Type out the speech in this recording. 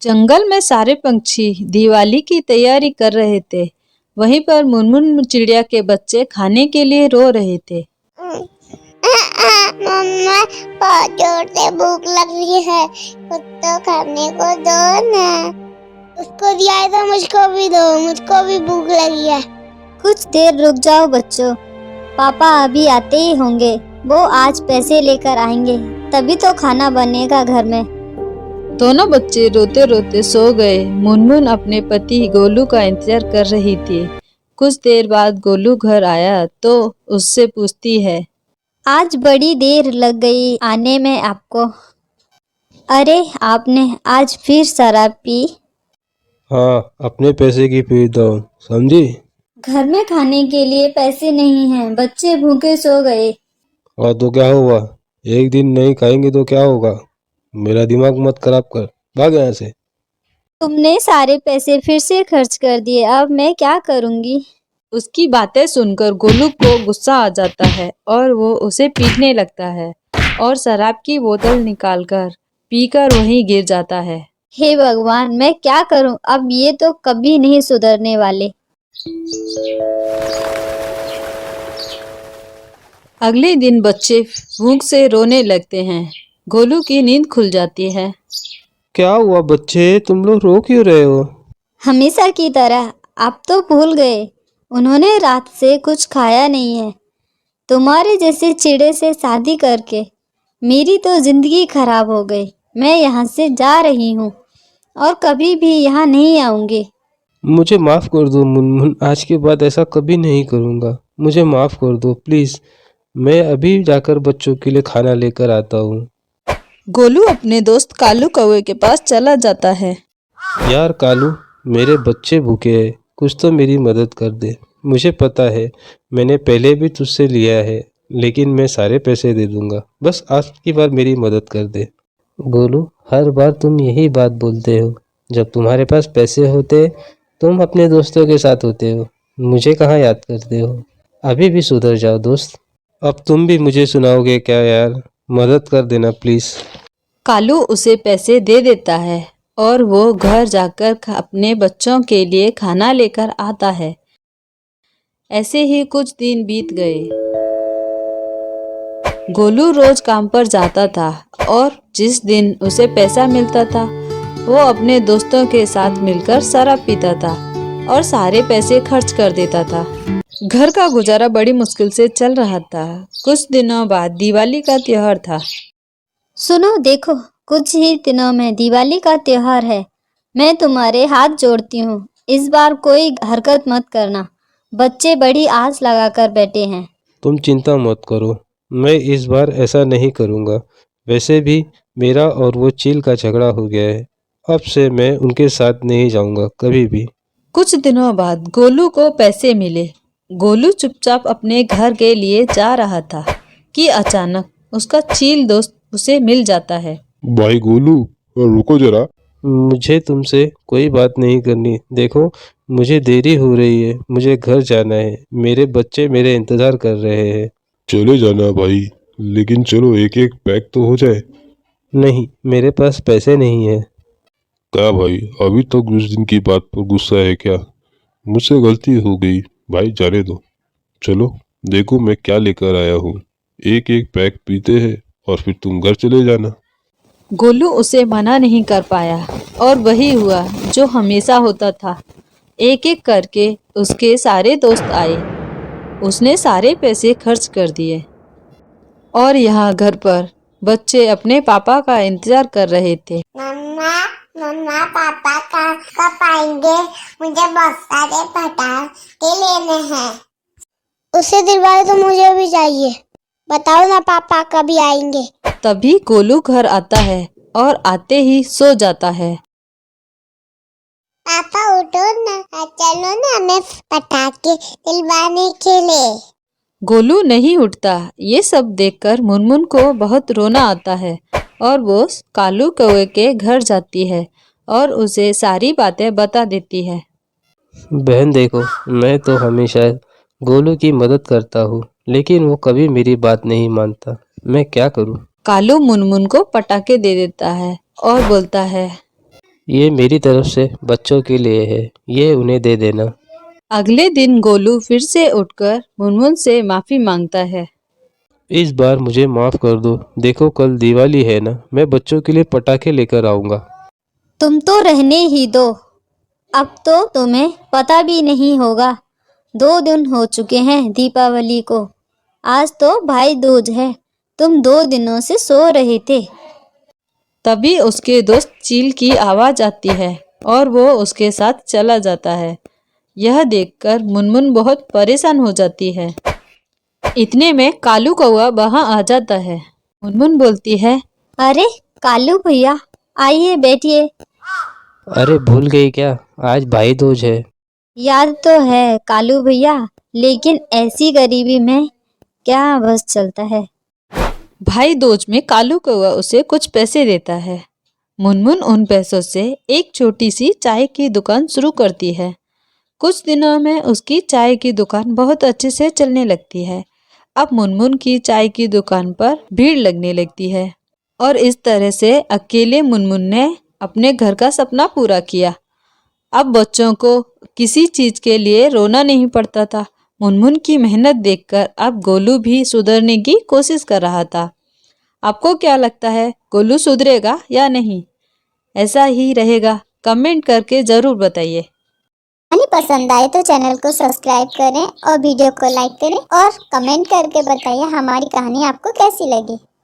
जंगल में सारे पंछी दिवाली की तैयारी कर रहे थे। वहीं पर मुनमुन चिड़िया के बच्चे खाने के लिए रो रहे थे। मम्मा, बहुत जोर से भूख लग रही है, कुछ तो खाने को दो ना। उसको दिया है तो मुझको भी दो, मुझको भी भूख लगी है। कुछ देर रुक जाओ बच्चों, पापा अभी आते ही होंगे। वो आज पैसे लेकर आएंगे, तभी तो खाना बनेगा घर में। दोनों बच्चे रोते रोते सो गए। मुनमुन अपने पति गोलू का इंतजार कर रही थी। कुछ देर बाद गोलू घर आया तो उससे पूछती है, आज बड़ी देर लग गई आने में आपको। अरे आपने आज फिर शराब पी? हाँ, अपने पैसे की पीता हूँ, समझी? घर में खाने के लिए पैसे नहीं हैं, बच्चे भूखे सो गए। और तो क्या हुआ, एक दिन नहीं खाएंगे तो क्या होगा? मेरा दिमाग मत खराब कर, भाग यहाँ से। तुमने सारे पैसे फिर से खर्च कर दिए, अब मैं क्या करूँगी? उसकी बातें सुनकर गोलू को गुस्सा आ जाता है और वो उसे पीटने लगता है और शराब की बोतल निकालकर पीकर वहीं गिर जाता है। हे भगवान, मैं क्या करूं? अब ये तो कभी नहीं सुधरने वाले। अगले दिन बच्चे भूख से रोने लगते हैं। गोलू की नींद खुल जाती है। क्या हुआ बच्चे, तुम लोग रो क्यों रहे हो? हमेशा की तरह आप तो भूल गए, उन्होंने रात से कुछ खाया नहीं है। तुम्हारे जैसे चिड़े से शादी करके मेरी तो जिंदगी खराब हो गई। मैं यहाँ से जा रही हूँ और कभी भी यहाँ नहीं आऊँगी। मुझे माफ़ कर दो मुनमुन, आज के बाद ऐसा कभी नहीं करूँगा। मुझे माफ़ कर दो प्लीज़। मैं अभी जाकर बच्चों के लिए खाना लेकर आता हूँ। गोलू अपने दोस्त कालू कौवे के पास चला जाता है। यार कालू, मेरे बच्चे भूखे हैं, कुछ तो मेरी मदद कर दे। मुझे पता है मैंने पहले भी तुझसे लिया है, लेकिन मैं सारे पैसे दे दूंगा, बस आज की बार मेरी मदद कर दे। गोलू, हर बार तुम यही बात बोलते हो। जब तुम्हारे पास पैसे होते तुम अपने दोस्तों के साथ होते हो, मुझे कहाँ याद करते हो। अभी भी सुधर जाओ दोस्त। अब तुम भी मुझे सुनाओगे क्या यार? मदद कर देना प्लीज़। कालू उसे पैसे दे देता है और वो घर जाकर अपने बच्चों के लिए खाना लेकर आता है। ऐसे ही कुछ दिन बीत गए। गोलू रोज काम पर जाता था और जिस दिन उसे पैसा मिलता था वो अपने दोस्तों के साथ मिलकर शराब पीता था और सारे पैसे खर्च कर देता था। घर का गुजारा बड़ी मुश्किल से चल रहा था। कुछ दिनों बाद दिवाली का त्योहार था। सुनो, देखो, कुछ ही दिनों में दिवाली का त्योहार है। मैं तुम्हारे हाथ जोड़ती हूँ, इस बार कोई हरकत मत करना। बच्चे बड़ी आस लगाकर बैठे हैं। तुम चिंता मत करो, मैं इस बार ऐसा नहीं करूँगा। वैसे भी मेरा और वो चील का झगड़ा हो गया है, अब से मैं उनके साथ नहीं जाऊँगा कभी भी। कुछ दिनों बाद गोलू को पैसे मिले। गोलू चुपचाप अपने घर के लिए जा रहा था कि अचानक उसका चील दोस्त उसे मिल जाता है। भाई गोलू, रुको जरा। मुझे तुमसे कोई बात नहीं करनी। देखो, मुझे देरी हो रही है, मुझे घर जाना है। मेरे बच्चे मेरे इंतज़ार कर रहे हैं। चले जाना भाई, लेकिन चलो एक एक पैक तो हो जाए। नहीं, मेरे पास पैसे नहीं है। क्या भाई, अभी तक उस दिन की बात पर गुस्सा है क्या? मुझसे गलती हो गई भाई, जाने दो। चलो देखो मैं क्या लेकर आया हूँ। एक एक पैक पीते हैं और फिर तुम घर चले जाना। गोलू उसे मना नहीं कर पाया और वही हुआ जो हमेशा होता था। एक एक करके उसके सारे दोस्त आए। उसने सारे पैसे खर्च कर दिए और यहाँ घर पर बच्चे अपने पापा का इंतजार कर रहे थे। मम्मा, मम्मा, पापा कब आएंगे? मुझे बहुत सारे पटाखे लेने हैं। उसे दिलवाए तो मुझे भी चाहिए। बताओ ना पापा कभी आएंगे? तभी गोलू घर आता है और आते ही सो जाता है। पापा उठो ना, चलो ना हमें पटाखे दिलवाने के लिए। गोलू नहीं उठता। ये सब देखकर मुनमुन को बहुत रोना आता है और वो कालू कौवे के घर जाती है और उसे सारी बातें बता देती है। बहन देखो, मैं तो हमेशा गोलू की मदद करता हूँ, लेकिन वो कभी मेरी बात नहीं मानता। मैं क्या करूँ? कालू मुनमुन को पटाखे दे देता है और बोलता है, ये मेरी तरफ से बच्चों के लिए है, ये उन्हें दे देना। अगले दिन गोलू फिर से उठकर मुनमुन से माफी मांगता है। इस बार मुझे माफ़ कर दो। देखो कल दिवाली है ना, मैं बच्चों के लिए पटाखे लेकर आऊँगा। तुम तो रहने ही दो, अब तो तुम्हें पता भी नहीं होगा। 2 दिन हो चुके हैं दीपावली को, आज तो भाई दूज है। तुम 2 दिनों से सो रहे थे। तभी उसके दोस्त चील की आवाज आती है और वो उसके साथ चला जाता है। यह देखकर मुनमुन बहुत परेशान हो जाती है। इतने में कालू कौवा वहां आ जाता है। मुनमुन बोलती है, अरे कालू भैया, आइए बैठिए। अरे भूल गई क्या, आज भाई दूज है। याद तो है कालू भैया, लेकिन ऐसी गरीबी में क्या बस चलता है। भाई दूज में कालू कौवा उसे कुछ पैसे देता है। मुनमुन उन पैसों से एक छोटी सी चाय की दुकान शुरू करती है। कुछ दिनों में उसकी चाय की दुकान बहुत अच्छे से चलने लगती है। अब मुनमुन की चाय की दुकान पर भीड़ लगने लगती है और इस तरह से अकेले मुनमुन ने अपने घर का सपना पूरा किया। अब बच्चों को किसी चीज के लिए रोना नहीं पड़ता था। मुनमुन की मेहनत देखकर अब गोलू भी सुधरने की कोशिश कर रहा था। आपको क्या लगता है, गोलू सुधरेगा या नहीं? ऐसा ही रहेगा? कमेंट करके जरूर बताइए। कहानी पसंद आए तो चैनल को सब्सक्राइब करें और वीडियो को लाइक करें और कमेंट करके बताइए हमारी कहानी आपको कैसी लगी।